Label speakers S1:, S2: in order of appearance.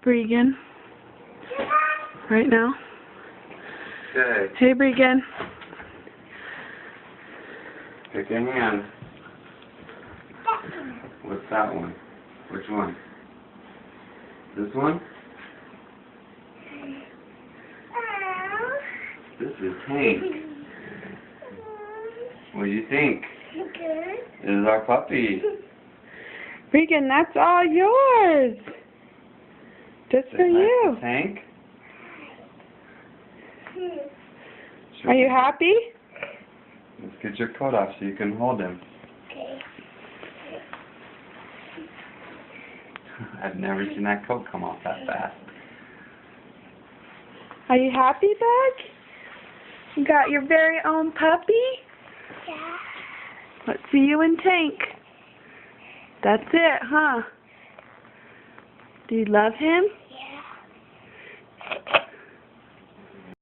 S1: Bregan. Right now.
S2: Okay.
S1: Hey, Bregan.
S2: Pick a hand. What's that one? Which one? This one? This is Tank. What do you think? This is our puppy.
S1: Bregan, that's all yours. Just for you.
S2: Tank?
S1: Are you happy?
S2: Let's get your coat off so you can hold him. I've never seen that coat come off that fast.
S1: Are you happy, Bug? You got your very own puppy?
S3: Yeah.
S1: Let's see you and Tank. That's it, huh? Do you love him?